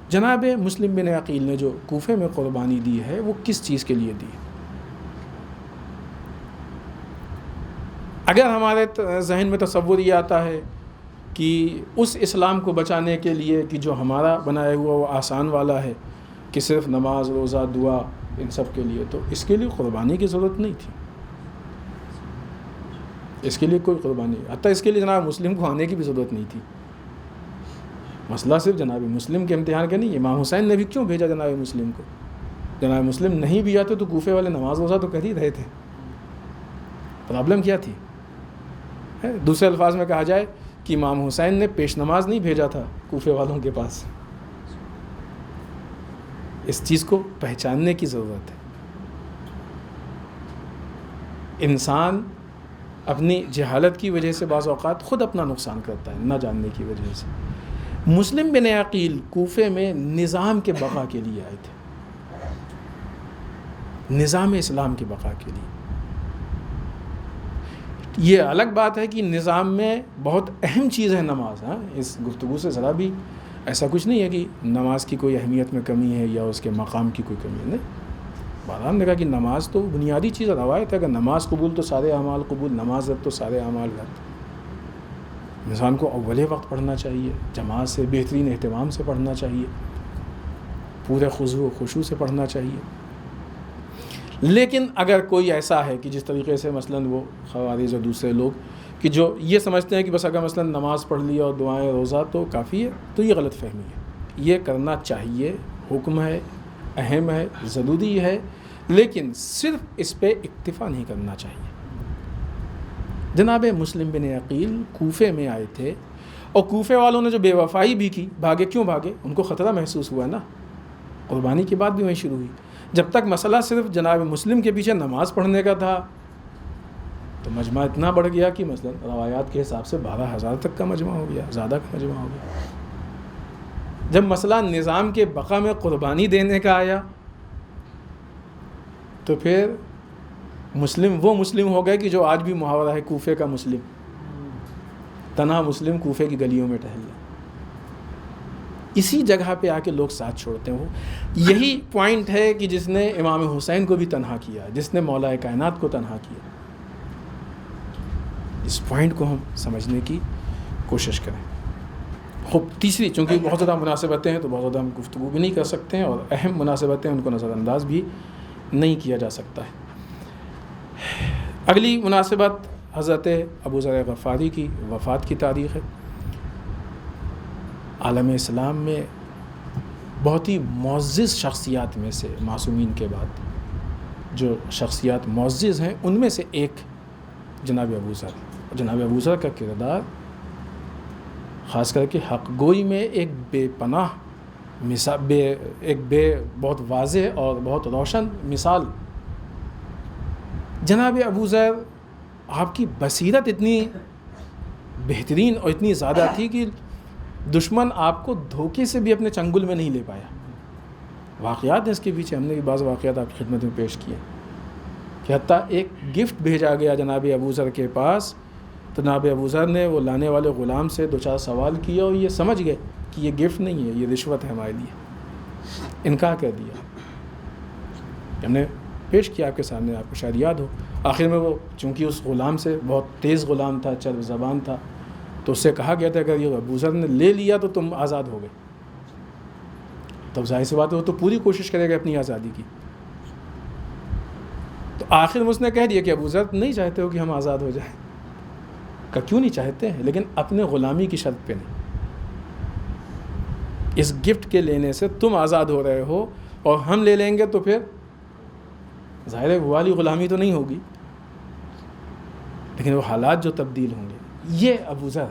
جناب مسلم بن عقیل نے جو کوفے میں قربانی دی ہے وہ کس چیز کے لیے دی. اگر ہمارے ذہن میں تصور یہ آتا ہے کہ اس اسلام کو بچانے کے لیے کہ جو ہمارا بنایا ہوا وہ آسان والا ہے, کہ صرف نماز, روزہ, دعا ان سب کے لیے, تو اس کے لیے قربانی کی ضرورت نہیں تھی. اس کے لیے کوئی قربانی, حتیٰ اس کے لیے جناب مسلم کو آنے کی بھی ضرورت نہیں تھی. مسئلہ صرف جناب مسلم کے امتحان کا نہیں. امام حسین نے بھی کیوں بھیجا جناب مسلم کو؟ جناب مسلم نہیں بھی آتے تو کوفے والے نماز روزہ تو کر ہی رہے تھے. پرابلم کیا تھی؟ دوسرے الفاظ میں کہا جائے کہ امام حسین نے پیش نماز نہیں بھیجا تھا کوفے والوں کے پاس. اس چیز کو پہچاننے کی ضرورت ہے. انسان اپنی جہالت کی وجہ سے بعض اوقات خود اپنا نقصان کرتا ہے, نہ جاننے کی وجہ سے. مسلم بن عقیل کوفے میں نظام کے بقا کے لیے آئے تھے, نظام اسلام کی بقا کے لیے. یہ الگ بات ہے کہ نظام میں بہت اہم چیز ہے نماز. اس گفتگو سے ذرا بھی ایسا کچھ نہیں ہے کہ نماز کی کوئی اہمیت میں کمی ہے یا اس کے مقام کی کوئی کمی ہے, نہیں. بہرحال نے کہا کہ نماز تو بنیادی چیز ہے, روایت ہے. اگر نماز قبول تو سارے اعمال قبول, نماز رد تو سارے اعمال رد. انسان کو اول وقت پڑھنا چاہیے, جماعت سے, بہترین اہتمام سے پڑھنا چاہیے, پورے خضوع و خشوع سے پڑھنا چاہیے. لیکن اگر کوئی ایسا ہے کہ جس طریقے سے مثلاً وہ خوارج اور دوسرے لوگ کہ جو یہ سمجھتے ہیں کہ بس اگر مثلاً نماز پڑھ لی اور دعائیں روزہ تو کافی ہے, تو یہ غلط فہمی ہے. یہ کرنا چاہیے, حکم ہے, اہم ہے, ضروری ہے, لیکن صرف اس پہ اکتفا نہیں کرنا چاہیے. جناب مسلم بن عقیل کوفے میں آئے تھے, اور کوفے والوں نے جو بے وفائی بھی کی, بھاگے. کیوں بھاگے؟ ان کو خطرہ محسوس ہوا نا. قربانی کی بات بھی وہیں شروع ہوئی. جب تک مسئلہ صرف جناب مسلم کے پیچھے نماز پڑھنے کا تھا تو مجمع اتنا بڑھ گیا کہ مثلا روایات کے حساب سے 12,000 تک کا مجمع ہو گیا, زیادہ کا مجمع ہو گیا. جب مسئلہ نظام کے بقا میں قربانی دینے کا آیا تو پھر مسلم وہ مسلم ہو گئے کہ جو آج بھی محاورہ ہے کوفے کا مسلم, تنہا مسلم کوفے کی گلیوں میں ٹہل رہا. اسی جگہ پہ آ کے لوگ ساتھ چھوڑتے ہیں. یہی پوائنٹ ہے کہ جس نے امام حسین کو بھی تنہا کیا, جس نے مولا کائنات کو تنہا کیا. اس پوائنٹ کو ہم سمجھنے کی کوشش کریں. خوب تیسری, چونکہ بہت زیادہ مناسبتیں ہیں تو بہت زیادہ ہم گفتگو بھی نہیں کر سکتے ہیں, اور اہم مناسبتیں ان کو نظر انداز بھی نہیں کیا جا سکتا ہے. اگلی مناسبت حضرت ابو ذر غفاری کی وفات کی تاریخ ہے. عالم اسلام میں بہت ہی معزز شخصیات میں سے, معصومین کے بعد جو شخصیات معزز ہیں ان میں سے ایک جناب ابو ذر جناب ابو ذر کا کردار خاص کر کے حق گوئی میں ایک بے پناہ مثال، بہت واضح اور بہت روشن مثال. جناب ابو ذر آپ کی بصیرت اتنی بہترین اور اتنی زیادہ تھی کہ دشمن آپ کو دھوکے سے بھی اپنے چنگل میں نہیں لے پایا. واقعات ہیں اس کے پیچھے، ہم نے بعض واقعات آپ کی خدمت میں پیش کیے کہ حتیٰ ایک گفٹ بھیجا گیا جناب ابو ذر کے پاس، تو جناب ابو ذر نے وہ لانے والے غلام سے 2-4 سوال کیے اور یہ سمجھ گئے کہ یہ گفٹ نہیں ہے، یہ رشوت ہے ہمارے لیے. انکار کر دیا. ہم نے پیش کیا آپ کے سامنے، آپ کو شاید یاد ہو. آخر میں وہ چونکہ اس غلام سے بہت تیز غلام تھا، چرب زبان تھا، تو اس سے کہا گیا تھا اگر یہ ابو ذر نے لے لیا تو تم آزاد ہو گئے. تب ظاہر سی بات ہے وہ تو پوری کوشش کرے گا اپنی آزادی کی. تو آخر میں اس نے کہہ دیا کہ ابو ذر نہیں چاہتے ہو کہ ہم آزاد ہو جائیں. کہ کیوں نہیں چاہتے ہیں، لیکن اپنے غلامی کی شرط پہ نہیں. اس گفٹ کے لینے سے تم آزاد ہو رہے ہو اور ہم لے لیں گے تو پھر ظاہر ہے وہ والی غلامی تو نہیں ہوگی، لیکن وہ حالات جو تبدیل ہوں گے. یہ ابو ذر،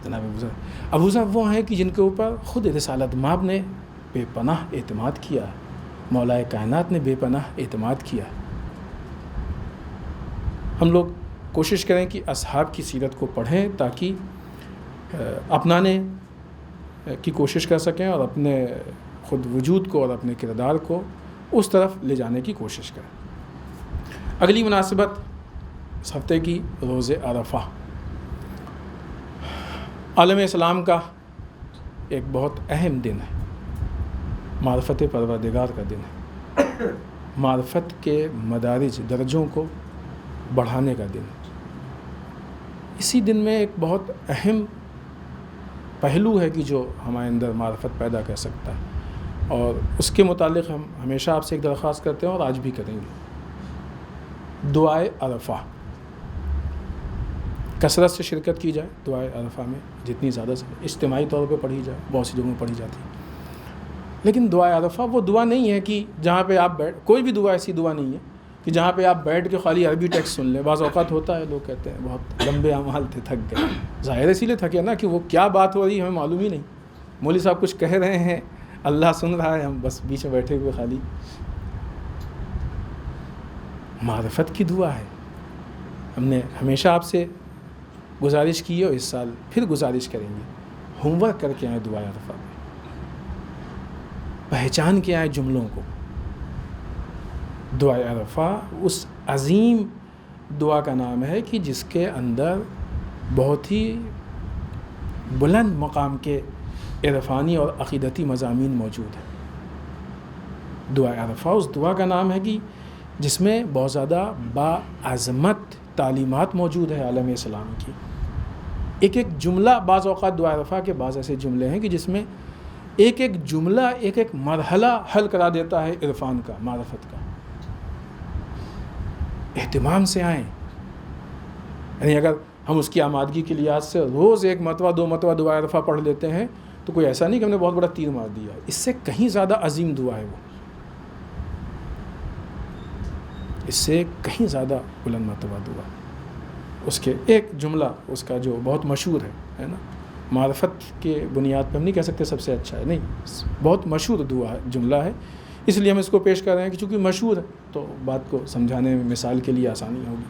جناب ابو ذر وہ ہیں کہ جن کے اوپر خود رسالت مآب نے بے پناہ اعتماد کیا، مولا کائنات نے بے پناہ اعتماد کیا. ہم لوگ کوشش کریں کہ اصحاب کی سیرت کو پڑھیں تاکہ اپنانے کی کوشش کر سکیں اور اپنے خود وجود کو اور اپنے کردار کو اس طرف لے جانے کی کوشش کریں. اگلی مناسبت اس ہفتے کی روز عرفہ. عالم اسلام کا ایک بہت اہم دن ہے، معرفت پروردگار کا دن ہے، معرفت کے مدارج درجوں کو بڑھانے کا دن ہے. اسی دن میں ایک بہت اہم پہلو ہے کہ جو ہمارے اندر معرفت پیدا کر سکتا ہے، اور اس کے متعلق ہم ہمیشہ آپ سے ایک درخواست کرتے ہیں اور آج بھی کریں گے. دعائے عرفہ، کثرت سے شرکت کی جائے دعائے عرفہ میں، جتنی زیادہ سے اجتماعی طور پہ پڑھی جائے، بہت سی جگہوں میں پڑھی جاتی ہے. لیکن دعائے عرفہ وہ دعا نہیں ہے کہ جہاں پہ آپ کوئی بھی دعا ایسی دعا نہیں ہے کہ جہاں پہ آپ بیٹھ کے خالی عربی ٹیکسٹ سن لیں. بعض اوقات ہوتا ہے لوگ کہتے ہیں بہت لمبے اعمال تھے، تھک گئے. ظاہر اسی لیے تھکے نا کہ وہ کیا بات ہو رہی ہے ہمیں معلوم ہی نہیں. مولوی صاحب کچھ کہہ رہے ہیں، اللہ سن رہا ہے، ہم بس بیچ میں بیٹھے ہوئے خالی. معرفت کی دعا ہے. ہم نے ہمیشہ آپ سے گزارش کی ہے اور اس سال پھر گزارش کریں گے، ہوم ورک کر کے آئیں دعائے عرفہ میں، پہچان کے آئیں جملوں کو. دعائے عرفہ اس عظیم دعا کا نام ہے کہ جس کے اندر بہت ہی بلند مقام کے عرفانی اور عقیدتی مضامین موجود ہیں. دعائے عرفہ اس دعا کا نام ہے کہ جس میں بہت زیادہ باعظمت تعلیمات موجود ہے عالم اسلام کی. ایک ایک جملہ، بعض اوقات دعائے عرفہ کے بعض ایسے جملے ہیں کہ جس میں ایک ایک جملہ ایک ایک مرحلہ حل کرا دیتا ہے عرفان کا، معرفت کا. اہتمام سے آئیں. یعنی اگر ہم اس کی آمادگی کے لحاظ سے روز 1 مرتبہ 2 مرتبہ دعائے عرفہ پڑھ لیتے ہیں تو کوئی ایسا نہیں کہ ہم نے بہت بڑا تیر مار دیا. اس سے کہیں زیادہ عظیم دعا ہے وہ، اس سے کہیں زیادہ بلند مرتبہ دعا. اس کے ایک جملہ اس کا جو بہت مشہور ہے نا، معرفت کے بنیاد پہ ہم نہیں کہہ سکتے سب سے اچھا ہے، نہیں، بہت مشہور دعا ہے، جملہ ہے، اس لیے ہم اس کو پیش کر رہے ہیں کہ چونکہ مشہور ہے تو بات کو سمجھانے میں مثال کے لیے آسانی ہوگی.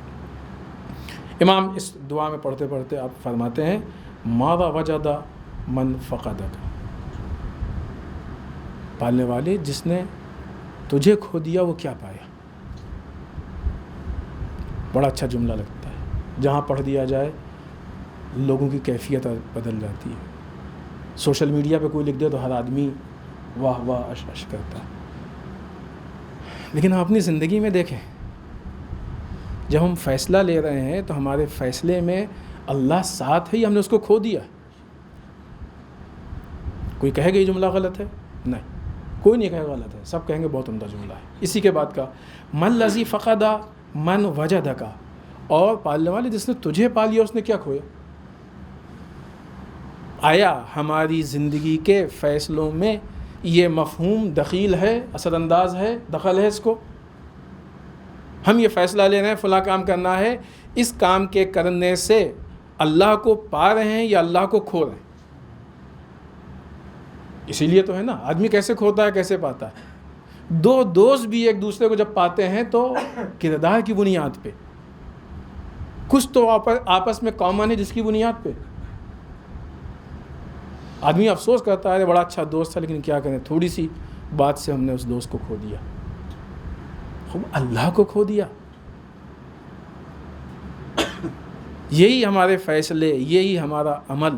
امام اس دعا میں پڑھتے پڑھتے آپ فرماتے ہیں ماذا وجد من فقدک، پالنے والے جس نے تجھے کھو دیا وہ کیا پایا. بڑا اچھا جملہ لگتا ہے، جہاں پڑھ دیا جائے لوگوں کی کیفیت بدل جاتی ہے. سوشل میڈیا پہ کوئی لکھ دے تو ہر آدمی واہ واہ اش اش کرتا ہے. لیکن ہم اپنی زندگی میں دیکھیں، جب ہم فیصلہ لے رہے ہیں تو ہمارے فیصلے میں اللہ ساتھ ہے یا ہم نے اس کو کھو دیا. کوئی کہے گا یہ جملہ غلط ہے؟ نہیں، کوئی نہیں کہے گا غلط ہے، سب کہیں گے بہت عمدہ جملہ ہے. اسی کے بعد کا من لذی فقدا من وجدکا، اور پالنے والے جس نے تجھے پا لیا اس نے کیا کھویا. آیا ہماری زندگی کے فیصلوں میں یہ مفہوم دخیل ہے، اثر انداز ہے، دخل ہے اس کو؟ ہم یہ فیصلہ لے رہے ہیں فلاں کام کرنا ہے، اس کام کے کرنے سے اللہ کو پا رہے ہیں یا اللہ کو کھو رہے ہیں؟ اسی لیے تو ہے نا، آدمی کیسے کھوتا ہے کیسے پاتا ہے؟ دو دوست بھی ایک دوسرے کو جب پاتے ہیں تو کردار کی بنیاد پہ، کچھ تو آپس میں کامن ہے جس کی بنیاد پہ آدمی افسوس کرتا ہے بڑا اچھا دوست تھا لیکن کیا کریں، تھوڑی سی بات سے ہم نے اس دوست کو کھو دیا، ہم اللہ کو کھو دیا۔ یہی ہمارے فیصلے، یہی ہمارا عمل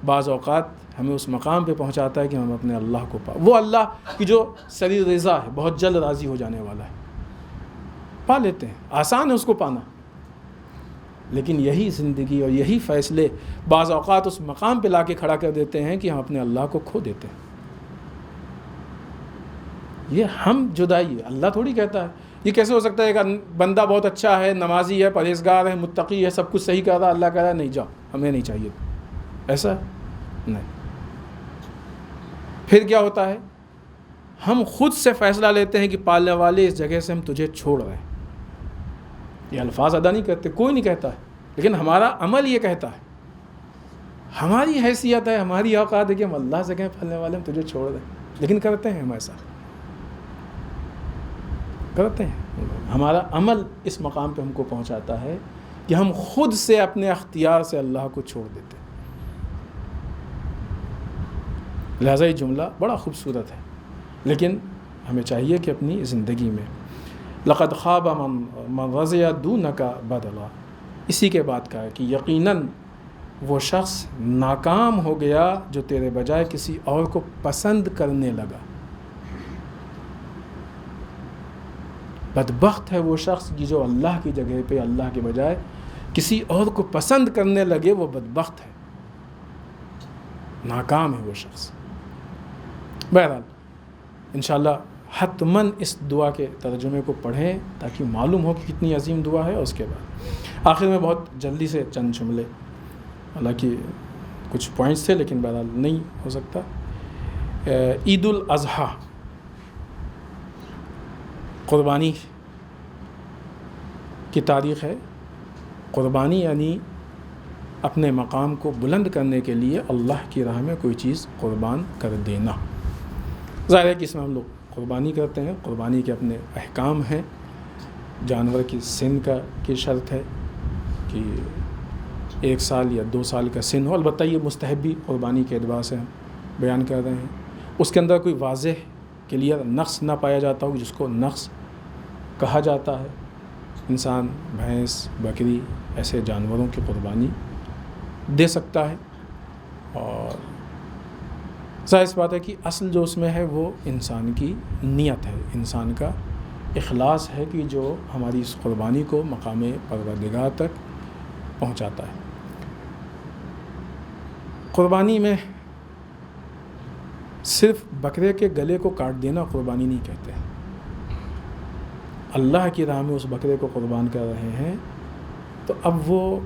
بعض اوقات ہمیں اس مقام پہ پہنچاتا ہے کہ ہم اپنے اللہ کو وہ اللہ کی جو سری رضا ہے، بہت جلد راضی ہو جانے والا ہے، پا لیتے ہیں۔ آسان ہے اس کو پانا، لیکن یہی زندگی اور یہی فیصلے بعض اوقات اس مقام پہ لا کے کھڑا کر دیتے ہیں کہ ہم اپنے اللہ کو کھو دیتے ہیں۔ یہ ہم جدائی، اللہ تھوڑی کہتا ہے۔ یہ کیسے ہو سکتا ہے کہ بندہ بہت اچھا ہے، نمازی ہے، پرہیزگار ہے، متقی ہے، سب کچھ صحیح کر رہا ہے، اللہ کہہ رہا ہے نہیں جاؤ، ہمیں نہیں چاہیے، ایسا نہیں۔ پھر کیا ہوتا ہے؟ ہم خود سے فیصلہ لیتے ہیں کہ پالنے والے اس جگہ سے ہم تجھے چھوڑ رہے ہیں۔ یہ الفاظ ادا نہیں کرتے، کوئی نہیں کہتا ہے، لیکن ہمارا عمل یہ کہتا ہے، ہماری حیثیت ہے، ہماری اوقات ہے کہ ہم اللہ سے کہیں پالنے والے ہم تجھے چھوڑ رہے ہیں، لیکن کرتے ہیں ہم ایسا، کرتے ہیں۔ ہمارا عمل اس مقام پہ ہم کو پہنچاتا ہے کہ ہم خود سے اپنے اختیار سے اللہ کو چھوڑ دیتے ہیں۔ لہٰذا یہ جملہ بڑا خوبصورت ہے، لیکن ہمیں چاہیے کہ اپنی زندگی میں لقد خاب من رضی دونک بدلا، اسی کے بعد کہا ہے کہ یقیناً وہ شخص ناکام ہو گیا جو تیرے بجائے کسی اور کو پسند کرنے لگا۔ بدبخت ہے وہ شخص جو اللہ کی جگہ پہ اللہ کے بجائے کسی اور کو پسند کرنے لگے، وہ بدبخت ہے، ناکام ہے وہ شخص۔ بہرحال انشاءاللہ حتماً اس دعا کے ترجمے کو پڑھیں تاکہ معلوم ہو کہ کتنی عظیم دعا ہے۔ اور اس کے بعد آخر میں بہت جلدی سے چند جملے، حالانکہ کچھ پوائنٹس تھے لیکن بہرحال نہیں ہو سکتا۔ عید الاضحیٰ، قربانی کی تاریخ ہے۔ قربانی یعنی اپنے مقام کو بلند کرنے کے لیے اللہ کی راہ میں کوئی چیز قربان کر دینا۔ ظاہر ہے کہ اس میں ہم لوگ قربانی کرتے ہیں، قربانی کے اپنے احکام ہیں۔ جانور کی سن کی شرط ہے کہ 1 سال یا 2 سال کا سن ہو، البتہ یہ مستحبی قربانی کے اعتبار سے ہم بیان کر رہے ہیں۔ اس کے اندر کوئی واضح کلیئر نقص نہ پایا جاتا ہو جس کو نقص کہا جاتا ہے۔ انسان بھینس، بکری ایسے جانوروں کی قربانی دے سکتا ہے، اور ظاہر اس بات ہے کہ اصل جو اس میں ہے وہ انسان کی نیت ہے، انسان کا اخلاص ہے کہ جو ہماری اس قربانی کو مقام پروردگار تک پہنچاتا ہے۔ قربانی میں صرف بکرے کے گلے کو کاٹ دینا قربانی نہیں کہتے ہیں۔ اللہ کی راہ میں اس بکرے کو قربان کر رہے ہیں تو اب وہ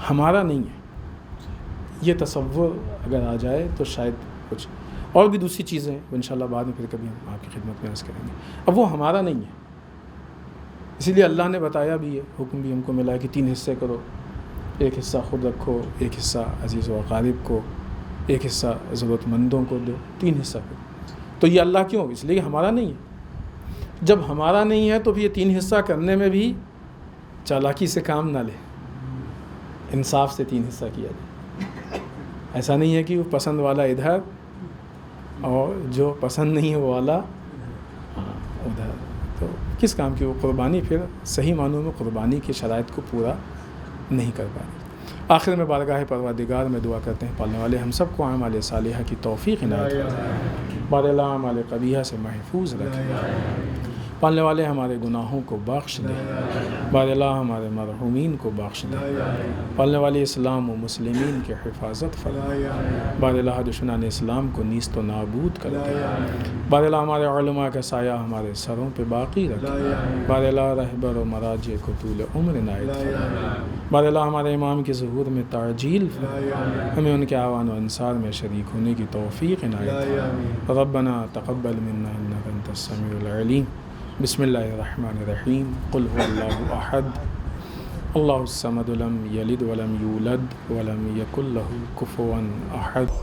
ہمارا نہیں ہے۔ یہ تصور اگر آ جائے تو شاید کچھ اور بھی دوسری چیزیں انشاءاللہ بعد میں پھر کبھی ہم آپ کی خدمت میں عرض کریں گے۔ اب وہ ہمارا نہیں ہے، اسی لیے اللہ نے بتایا بھی ہے، حکم بھی ہم کو ملا ہے کہ 3 حصے کرو، 1 حصہ خود رکھو، 1 حصہ عزیز و اقارب کو، 1 حصہ ضرورت مندوں کو دو، 3 حصہ کرو۔ تو یہ اللہ کیوں؟ اس لیے ہمارا نہیں ہے۔ جب ہمارا نہیں ہے تو پھر یہ 3 حصہ کرنے میں بھی چالاکی سے کام نہ لے، انصاف سے 3 حصہ کیا جائے۔ ایسا نہیں ہے کہ وہ پسند والا ادھر اور جو پسند نہیں ہے وہ والا ادھر، تو کس کام کی وہ قربانی پھر صحیح معنوں میں قربانی کی شرائط کو پورا نہیں کر پائے۔ آخر میں بارگاہ پروردگار میں دعا کرتے ہیں پالنے والے ہم سب کو اعمال صالحہ کی توفیق عنایت فرمائے، بار اللہ اعمال قبیحہ سے محفوظ رکھے، پالنے والے ہمارے گناہوں کو بخش دے، بار اللہ ہمارے مرحومین کو بخش دے، پالنے والے اسلام و مسلمین کی حفاظت فرمائے، بار اللہ دشمنان اسلام کو نیست و نابود کر دے، بار اللہ ہمارے علماء کا سایہ ہمارے سروں پہ باقی رکھے، بار اللہ رہبر و مراجع کو طول عمر عنایت فرمائے، بار اللہ ہمارے امام کے ظہور میں تعجیل فرمائے، ہمیں ان کے اعوان و انصار میں شریک ہونے کی توفیق عنایت فرمائے۔ ربنا تقبل منا انک انت السمیع العلیم بسم اللہ الرحمن الرحیم قل هو اللہ احد اللہ الصمد لم یلد ولم یولد ولم یکن له کفوا احد